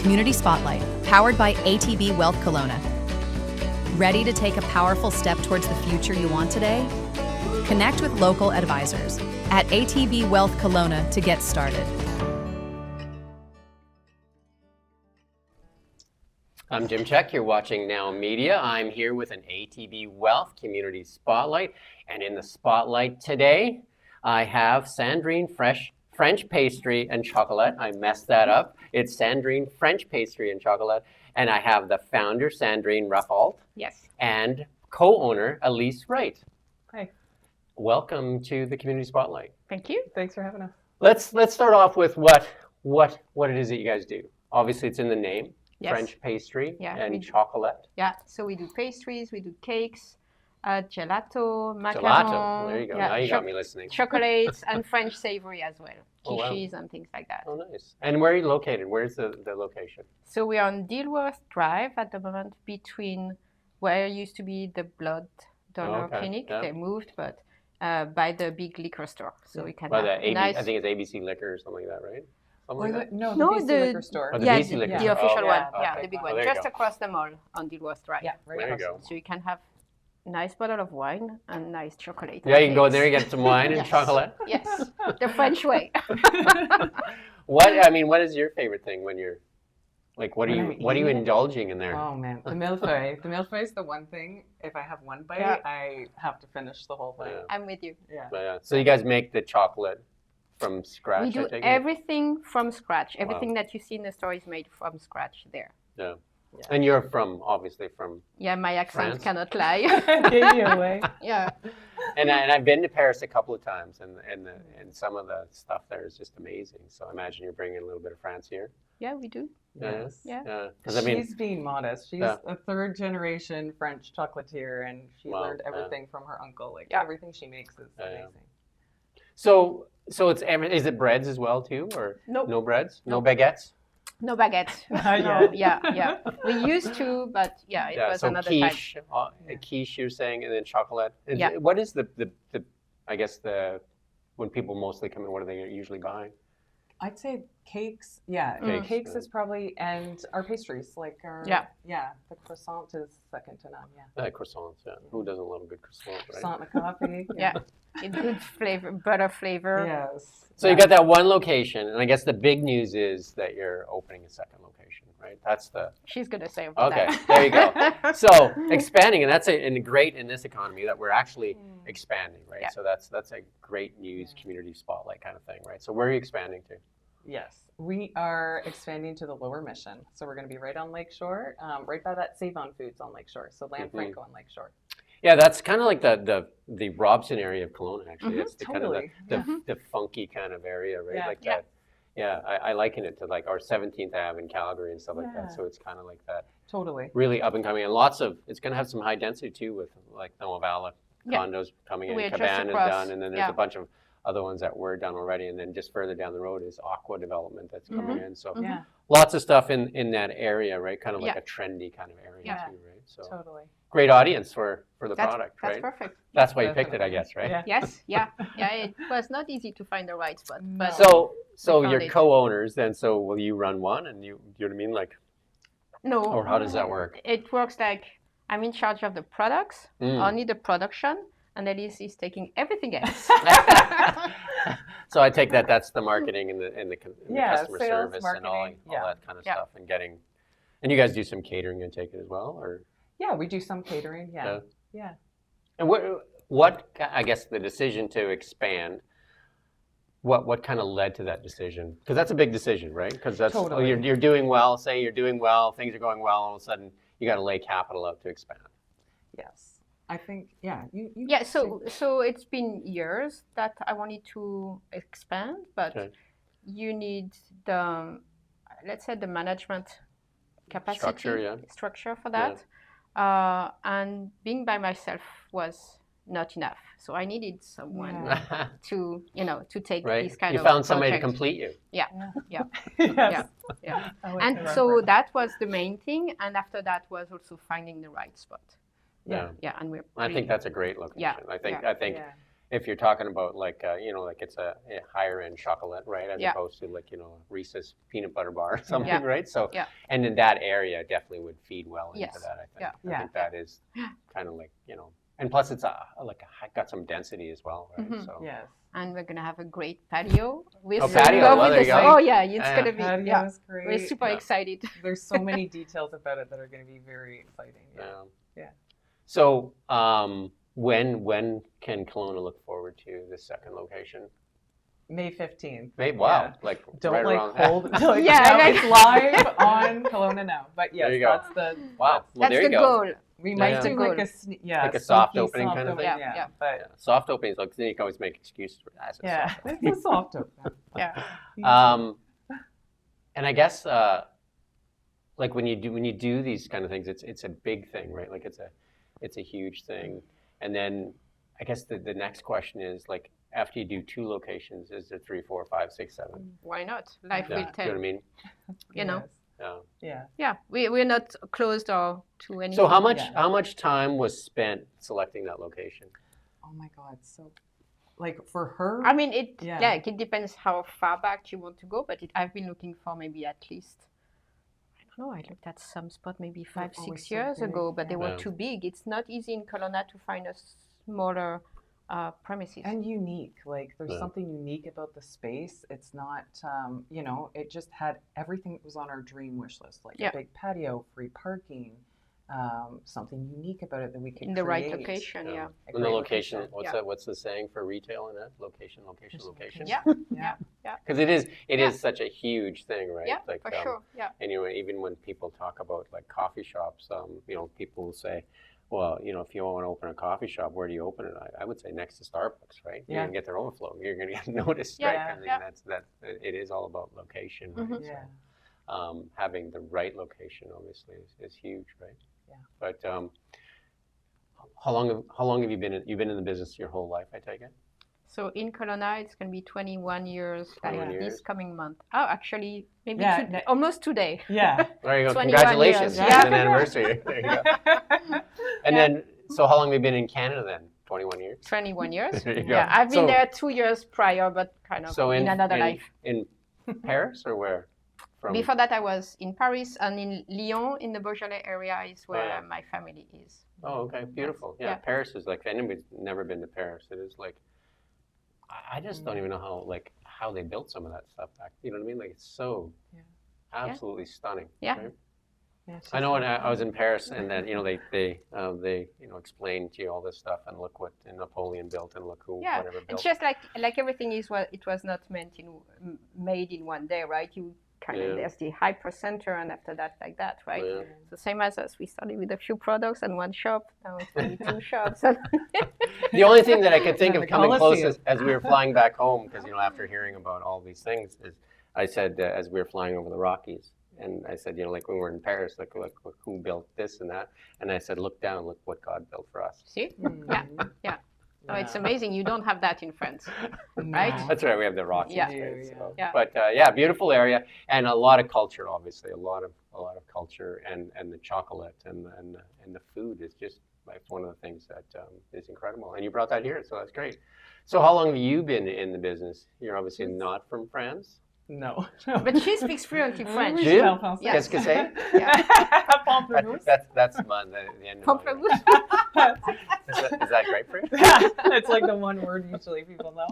Community Spotlight, powered by ATB Wealth Kelowna. Ready to take a powerful step towards the future you want today? Connect with local advisors at ATB Wealth Kelowna to get started. I'm Jim Csek. You're watching Now Media. I'm here with an ATB Wealth Community Spotlight. And in the spotlight today, I have Sandrine French Pastry and Chocolate. I messed that up. It's Sandrine French Pastry and Chocolate. And I have the founder, Sandrine Raffault. Yes. And co-owner, Elyse Wright. Hi. Welcome to the Community Spotlight. Thank you. Thanks for having us. Let's start off with what it is that you guys do. Obviously, it's in the name. Yes. French pastry and do. chocolate. Yeah, so we do pastries, we do cakes, gelato, macaron. Gelato. There you go. Yeah, now you got me listening. Chocolates and French savory as well. Oh, wow. Quiches and things like that. Oh, nice. And where are you located? Where's the location? So we are on Dilworth Drive at the moment between where used to be the blood donor clinic. Yeah. They moved, but by the big liquor store. So we can By have the nice... I think it's ABC Liquor or something like that, right? Something like that? No, No, the BC the- liquor store. Oh, the yeah, BC Liquor the store. official Oh, one. okay. Yeah, the big Oh, one. there you Just go. across the mall on Dilworth Drive. Yeah, right There you across. go. So you can have nice bottle of wine and nice chocolate. Yeah, you can go in there and get some wine and Yes. chocolate. Yes, the French way. What is your favorite thing when you're like what are When you I'm eating it? indulging in there? Oh man, the millefeuille. The millefeuille is the one thing. If I have one bite, Yeah. I have to finish the whole thing. Yeah. I'm with you. Yeah. But, so you guys make the chocolate from scratch? We do I take it? everything from scratch. Everything that you see in the store is made from scratch there. Yeah. Yeah. And you're obviously from Yeah, my accent France? cannot lie. Gave you away. Yeah. and I've been to Paris a couple of times and some of the stuff there is just amazing. So I imagine you're bringing a little bit of France here. Yeah, we do. Yes. Yeah. Yeah. Because I mean, She's being modest. She's Yeah. a third generation French chocolatier, and she Wow, learned yeah. everything from her uncle. Like Yeah. everything she makes is Yeah. amazing. so it's is it breads as well too, or Nope. no breads, no Nope. baguettes? No baguette. Not No, yet. yeah. We used to, but yeah, it was So another quiche, time. a quiche you're saying, and then chocolate. Yeah. What is the I guess when people mostly come in, what are they usually buying? I'd say cakes. Yeah, Cakes, cakes yeah. is probably, and our pastries, like our the croissant is second to none. Yeah, Croissants, yeah. Who doesn't love a good croissant, right? croissant and coffee. Yeah. It's good flavor, butter flavor. Yes. So you got that one location, and I guess the big news is that you're opening a second location, right? That's the She's gonna say okay. that. There you go. So expanding, and that's great in this economy that we're actually expanding, right? Yeah. So that's a great news community spotlight kind of thing, right? So where are you expanding to? Yes, we are expanding to the Lower Mission, so we're going to be right on Lakeshore, right by that Save On Foods on Lakeshore. So Franco on Lakeshore. Yeah, that's kind of like the Robson area of Kelowna, actually. That's the Totally. kind of the funky kind of area, right? Yeah. Like that. Yeah, I liken it to like our 17th Ave in Calgary and stuff like Yeah. that. So it's kind of like that, Totally. really up and coming, and it's going to have some high density too, with like the Novavala condos coming in. We're just Caban is across. done, and then there's Yeah. a bunch of other ones that were done already, and then just further down the road is Aqua development that's coming in. So Yeah, lots of stuff in that area, right? Kind of like a trendy kind of area Yeah. too, right? So totally. great audience for the That's product, that's right? perfect. That's why you picked it, I guess, right? Yeah. Yes, yeah. It was not easy to find the right spot, but So We found you're it. co-owners then, so will you run one and you know what I mean? Like, no. or how does that work? It works like I'm in charge of the products, only the production, and Elyse is taking everything else. So I take that's the marketing and the customer sales, service and all marketing, yeah. that kind of Yeah. stuff and you guys do some catering and take it as well, or? Yeah, we do some catering. Yeah. And what I guess the decision to expand, what kind of led to that decision? Because that's a big decision, right? Because that's Totally. you're doing well. Say you're doing well, things are going well. All of a sudden, you got to lay capital out to expand. Yes. I think, yeah. You Yeah, so it's been years that I wanted to expand, but Okay. you need the, let's say, the management capacity structure for that. And being by myself was not enough. So I needed someone to take Right. this kind You of found somebody to project. complete you. Yeah. Yes. Yeah. I like And the so reference. that was the main thing. And after that was also finding the right spot. Yeah. Yeah, and we're I think that's a great location. Yeah, I think yeah. if you're talking about like like it's a higher end chocolate, right, as opposed to like Reese's peanut butter bar or something, right? So and in that area definitely would feed well into that. I think. I think that is kind of like and plus it's got some density as well, right? So yes. And we're gonna have a great patio with patio. Well, there you go. Oh yeah, it's gonna be patio is great. We're super excited. There's so many details about it that are going to be very exciting. Yeah. So when can Kelowna look forward to the second location? May 15th. Wow, like don't right like around hold until it's live on Kelowna now. But yes, that's the well, that's there you the go. goal. We might do like like a soft opening kind of thing. But soft openings, like then you can always make excuses for that. It's a soft open. And I guess like when you do these kind of things, it's a big thing, right? Like it's a huge thing. And then I guess the next question is like after you do 2 locations, is it 3, 4, 5, 6, 7? Why not? Life will tell. You know what I mean? You know. Yeah. We're not closed or to anything. So how much time was spent selecting that location? Oh my God! So, like for her, I mean, it depends how far back you want to go, but I've been looking for maybe at least, I don't know, I looked at some spot maybe 5, 6 years ago, but they were too big. It's not easy in Kelowna to find a smaller premises. And unique, like there's something unique about the space. It's not, it just had everything that was on our dream wish list, like a big patio, free parking, something unique about it that we could in the right location. And the location, what's the saying for retail in that? Location. Yeah. Because it is such a huge thing, right? Yeah, like, for sure. Yeah. Anyway, even when people talk about like coffee shops, people will say, well, if you want to open a coffee shop, where do you open it? I would say next to Starbucks, right? You're gonna get their overflow. You're gonna get noticed, right? I mean, it is all about location, right? So, having the right location obviously is huge, right? Yeah. But how long have you been in the business your whole life? I take it. So in Kelowna, it's going to be 21 years, this coming month. Oh, actually, maybe almost today. Yeah. There you go. Congratulations. It's an anniversary. There you go. And then, so how long have you been in Canada then? 21 years? 21 years. There you go. Yeah, I've been there 2 years prior, but kind of in another life. In Paris or where? Before that, I was in Paris, and in Lyon, in the Beaujolais area, is where my family is. Oh, okay. Beautiful. Yeah, Paris is like, if anybody's never been to Paris, it is like, I just don't even know how they built some of that stuff back. You know what I mean? Like it's so absolutely stunning. Yeah. Right? I know when I was in Paris, and then they explained to you all this stuff, and look what Napoleon built, and look who whatever built. It's just like everything is it was not made in one day, right? You kind of there's the hypercenter, and after that, like that, right? Yeah. So same as us, we started with a few products and one shop. Now it's going to be 2 shops. The only thing that I could think of coming close as we were flying back home, because after hearing about all these things, is I said as we were flying over the Rockies, and I said like when we were in Paris, like who built this and that, and I said look down, look what God built for us. See? Yeah. Oh, it's amazing. You don't have that in France, right? That's right. We have the Rockies. Yeah. But beautiful area and a lot of culture. Obviously, a lot of culture and the chocolate and the food is just one of the things that is incredible. And you brought that here, so that's great. So how long have you been in the business? You're obviously not from France. No. But she speaks fluently French. Qu'est-ce que c'est? Pamplemousse. That's the end of Pamplemousse. Is that grapefruit? That's like the one word usually people know.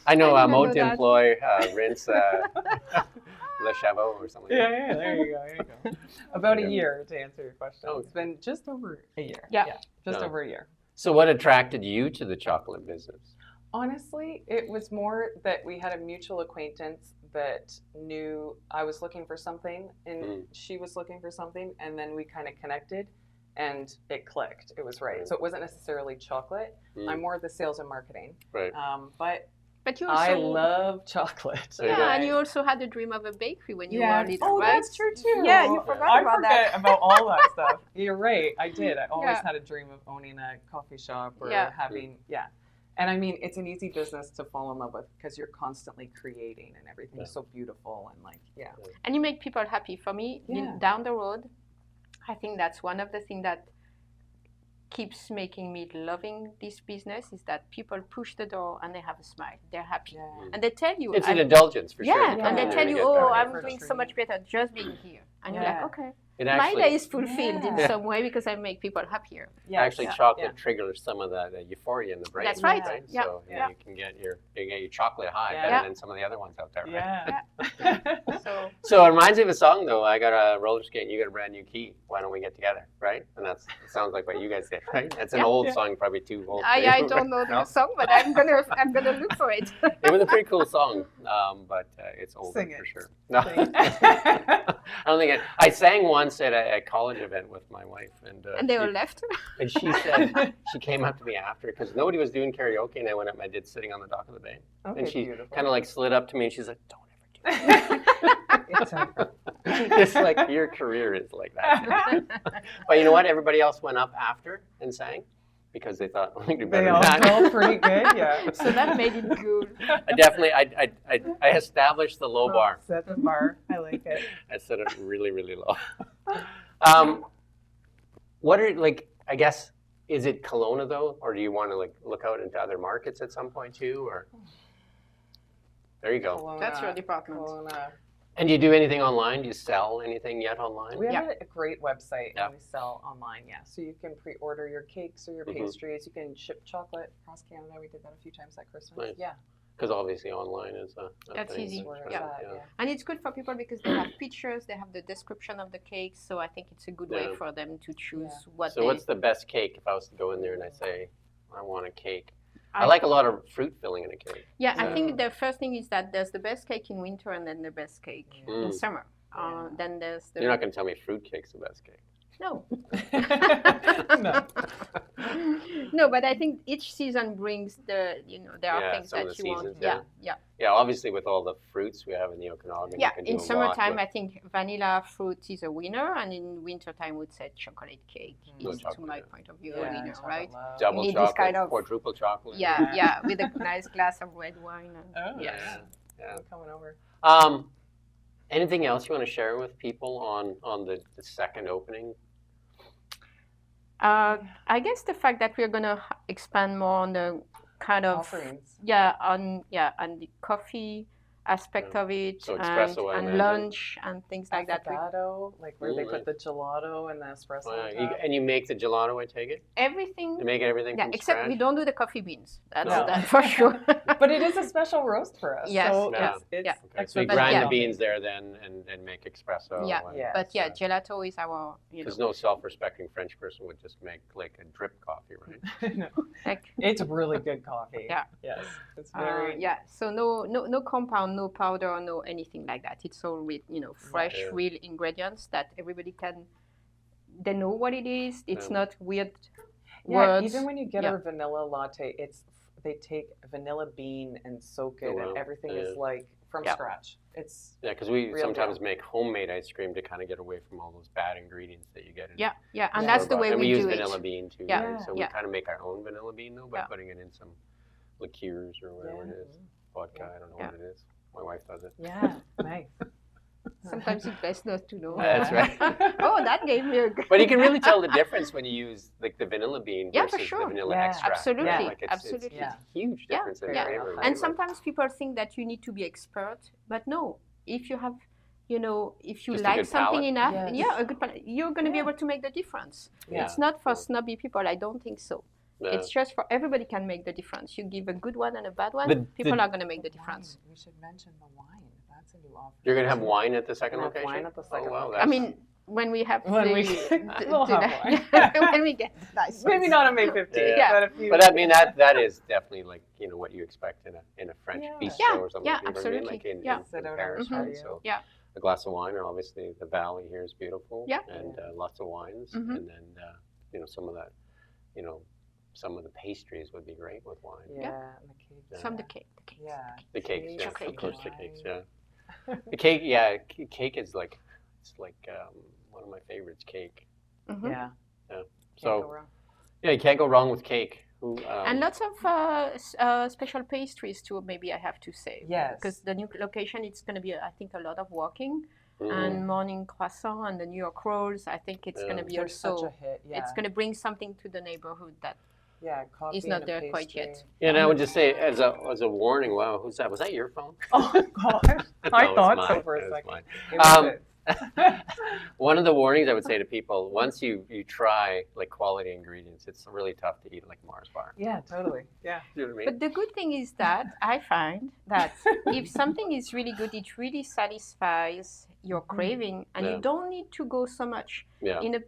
I know mode d'emploi, rinse, le chavot or something. Yeah, there you go. About a year to answer your question. Oh, it's been just over a year. Yeah. Just over a year. So what attracted you to the chocolate business? Honestly, it was more that we had a mutual acquaintance that knew I was looking for something and she was looking for something, and then we kind of connected and it clicked. It was right. So it wasn't necessarily chocolate. I'm more of the sales and marketing. Right. But you also, I love chocolate. And you also had a dream of a bakery when you were little, right? Oh, that's true too. Yeah, you forgot about that. I forget about all that stuff. You're right. I did. I always had a dream of owning a coffee shop or having, And I mean, it's an easy business to fall in love with because you're constantly creating and everything's so beautiful and And you make people happy. For me, down the road, I think that's one of the things that keeps making me loving this business is that people push the door and they have a smile. They're happy. And they tell you. It's an indulgence for sure. Yeah, and they tell you, oh, I'm doing treat. so much better just being here. And you're like, okay. Actually, my day is fulfilled in some way because I make people happier. Actually, chocolate triggers some of that euphoria in the brain. That's right. Yeah. So you can get your chocolate high better than some of the other ones out there. Right? So it reminds me of a song though. I got a roller skate, and you got a brand new key. Why don't we get together? Right? And it sounds like what you guys did, right? That's an old song, probably too old. I don't know the song, but I'm gonna look for it. It was a pretty cool song, but it's older for sure. No, I don't think I sang once at a college event with my wife, and they all left. And she said she came up to me after because nobody was doing karaoke, and I went up and I did Sitting on the Dock of the Bay, and she kind of like slid up to me and she's like, "Don't ever do it." It's like your career is like that. But you know what? Everybody else went up after and sang. Because they thought we do better than that. They all felt pretty good, yeah. So that made it good. I established the low bar. Set the bar. I like it. I set it really, really low. What are I guess, is it Kelowna though, or do you want to look out into other markets at some point too, or? There you go. Kelowna, That's your department. Kelowna. And do you do anything online? Do you sell anything yet online? We have a great website and we sell online, So you can pre-order your cakes or your pastries. You can ship chocolate across Canada. We did that a few times at Christmas. Nice. Yeah. Because obviously online is that's thing. easy. And it's good for people because they have pictures, they have the description of the cake. So I think it's a good way for them to choose what So what's the best cake if I was to go in there and I say, I want a cake? I like a lot of fruit filling in a cake. Yeah, I think the first thing is that there's the best cake in winter and then the best cake in summer. Then there's the... You're not going to tell me fruit cake's the best cake. No. No. No, but I think each season brings there are things that you want. Yeah, obviously with all the fruits we have in the Okanagan. Yeah, in summertime I think vanilla fruit is a winner, and in wintertime I would say chocolate cake is, to my point of view, a winner, right? Double chocolate, quadruple chocolate. Yeah, with a nice glass of red wine. Yeah. I'm coming over. Anything else you want to share with people on the second opening? I guess the fact that we're going to expand more on the kind of offerings. On the coffee aspect of it, so espresso and lunch and things like that. Gelato, like where they put the gelato and the espresso. Wow. And you make the gelato, I take it? Everything. You make everything from except scratch? we don't do the coffee beans. That's for sure. But it is a special roast for us. Yes. So Okay. So you grind the beans there then and make espresso. But gelato is our. Because no self-respecting French person would just make like a drip coffee, right? No. It's really good coffee. Yeah. Yes. It's very. So no compound, no powder, no anything like that. It's all with fresh, real ingredients that everybody they know what it is. It's not weird words. Even when you get our vanilla latte, they take vanilla bean and soak it, and everything is like from scratch. It's because we sometimes make homemade ice cream to kind of get away from all those bad ingredients that you get. And that's the way and we use do vanilla it. bean too. Right? So we kind of make our own vanilla bean though by putting it in some liqueurs or whatever it is, vodka. I don't know what it is. My wife does it. Yeah, nice. Sometimes it's best not to know. That's right. Oh, that gave me a good... But you can really tell the difference when you use like the vanilla bean versus for sure. the vanilla extract. Absolutely. Right? Like Absolutely. It's a huge difference in flavor. And sometimes people think that you need to be expert, but no. If you have, if you just like something enough, Yes. a good palate, you're going to be able to make the difference. Yeah. It's not for snobby people. I don't think so. Yeah. It's just for everybody can make the difference. You give a good one and a bad one, people are going to make the difference. We should mention the wine. That's a new offer. You're going to have wine at the second location? Wine at the second location. I mean, when we have we'll have wine. when we get nice maybe not on May 15th. But I mean that is definitely like what you expect in a French bistro or something. Yeah, You know what I mean? absolutely. Like in Sit out Paris, on right? patio. So a glass of wine, and obviously the valley here is beautiful. Yeah. And lots of wines, and then some of that, some of the pastries would be great with wine. Yeah, and the cake. Some the cake. Yeah. The cakes, Chocolate of course, cake. the cakes, The cake, cake is like, it's like one of my favorites, cake. Yeah. So, you can't go wrong with cake. And lots of special pastries too, maybe I have to say. Yes. Because the new location, it's going to be, I think, a lot of walking. and morning croissant and the New York rolls. I think it's going to be They're also such a hit. Yeah. it's going to bring something to the neighborhood that coffee is not and a there quite pastry. yet. Yeah, and I would just say as a warning. Wow, who's that? Was that your phone? Oh God, I No, it's thought mine. so for It a was second. mine. It was it. One of the warnings I would say to people: once you try like quality ingredients, it's really tough to eat like Mars bar. Yeah, totally. Yeah. You know what I mean? But the good thing is that I find that if something is really good, it really satisfies your craving, and Yeah. you don't need to go so much. Yeah. In a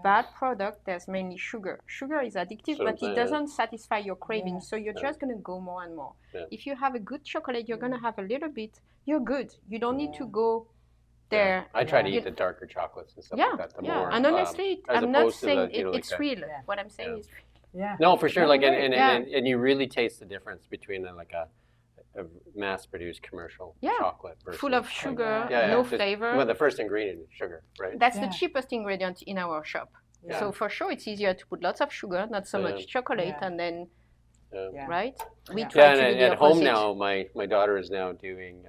bad product, there's mainly sugar. Sugar is addictive, So but it doesn't satisfy your craving, Yeah. so you're just going to go more and more. Yeah. If you have a good chocolate, you're going to have a little bit, you're good. You don't need to go there. I try to You- eat the darker chocolates and stuff Yeah, like that. The yeah. more, And honestly, as I'm not opposed to the, saying you know, like it's that. real. Yeah. What I'm saying Yeah. is real. Yeah. No, for sure. Like, right. and you really taste the difference between like a mass-produced commercial chocolate versus Full of sugar, Yeah, no just- flavor. Well, the first ingredient is sugar, right? That's Yeah. the cheapest ingredient in our shop. Yeah. So for sure, it's easier to put lots of sugar, not so Yeah. much chocolate, Yeah. and then Yeah. right. We Yeah. try Yeah, to do and the at home opposite. now, my daughter is now doing.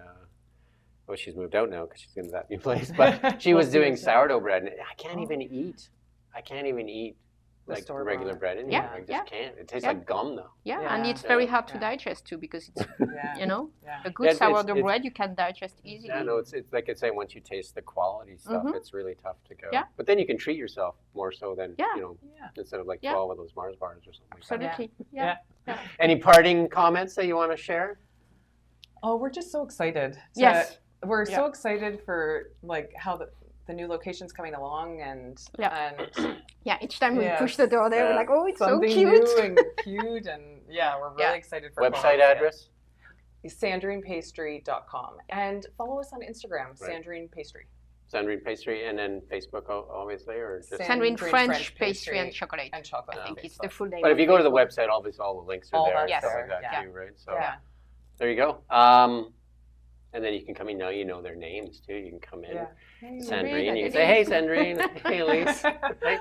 Well, she's moved out now because she's in that new place. But she was doing sourdough bread, and I can't even eat. I can't even eat The like the store-bought. regular bread anymore. Yeah, I just yeah. can't. It tastes Yeah. like gum though. Yeah, Yeah. and it's Yeah. very hard to Yeah. digest too because it's Yeah. you know Yeah. a good Yeah, it's- sourdough it's- bread you can digest easily. Yeah, no, it's like I say, once you taste the quality stuff, Mhm. it's really tough to go. Yeah. But then you can treat yourself more so than Yeah. you know, Yeah. instead of like Yeah. 12 of those Mars bars or something. Like that. Absolutely. Yeah. Any parting comments that you want to share? Oh, we're just so excited. Yes. We're so Yeah. excited for like how the new location's coming along and Yeah. Each time we Yes. push the door there, we're Yeah. like, oh, it's so something cute. new and cute and we're really Yeah. excited for Website Kelowna. address? SandrinePastry.com and follow us on Instagram, Right. Sandrine Pastry. Sandrine Pastry, and then Facebook, obviously, or just. Sandrine Sandrine French pastry and chocolate. And chocolate. I think Okay. it's the full name. But if of you go to the Facebook. website, obviously all the links are All there that's and stuff there, like that yeah. too, right? So Yeah. there you go. And then you can come in now. You know their names too. You can come in, Yeah. Sandrine. You can say, "Hey, Sandrine. Hey, Elyse. Hey,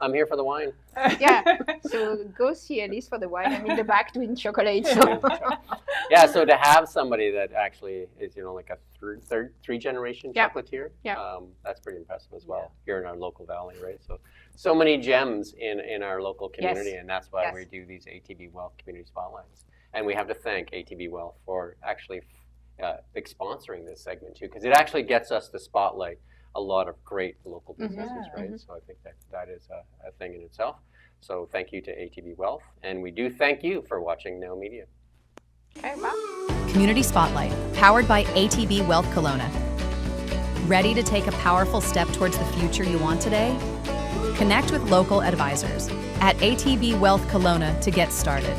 I'm here for the wine." Yeah. So go see Elyse for the wine. I'm in the back doing chocolate. So. Yeah. So to have somebody that actually is, like a three generation Yeah. chocolatier, Yeah. that's pretty impressive as well. Here in our local valley, right? So many gems in our local community, Yes. and that's why Yes. we do these ATB Wealth Community Spotlights. And we have to thank ATB Wealth for actually sponsoring this segment too, because it actually gets us to spotlight a lot of great local businesses, Yeah. right? So I think that is a thing in itself. So thank you to ATB Wealth, and we do thank you for watching Now Media. Okay, bye. Community Spotlight, powered by ATB Wealth Kelowna. Ready to take a powerful step towards the future you want today? Connect with local advisors at ATB Wealth Kelowna to get started.